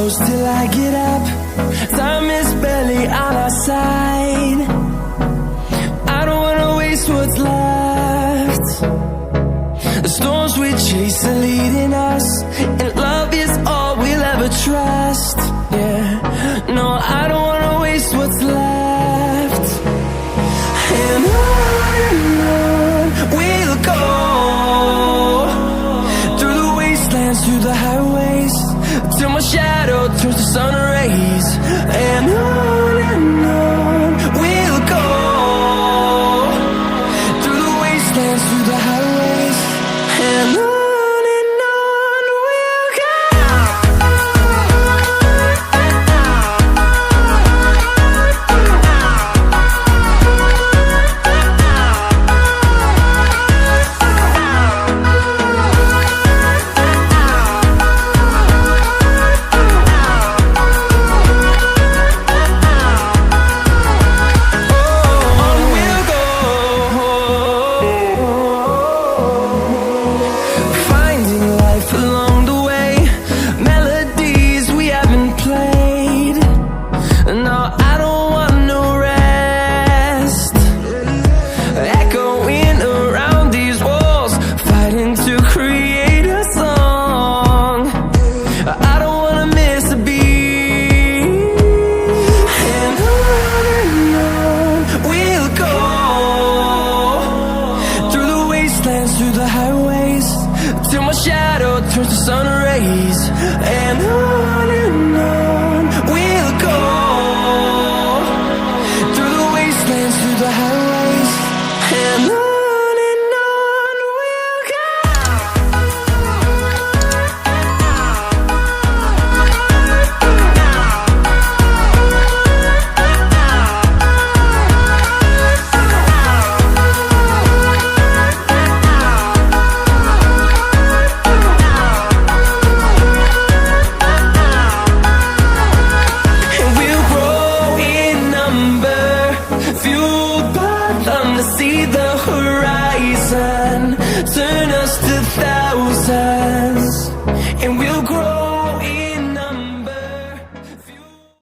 close till I get up. Time is barely on our side. I don't wanna waste what's left. The storms we chase are leading us, and love is all we'll ever trust. Yeah, no, I don't wanna waste what's left. And on we'll go, through the wastelands, through the highways, till my shadow turns to sun rays. And on we'll go, through the wastelands, through the highways, and on we'll go. Through the highways, till my shadow turns to sun rays. And on we'll go, through the wastelands, through the highways, and on we'll go. See the horizon, turn us to thousands, and we'll grow.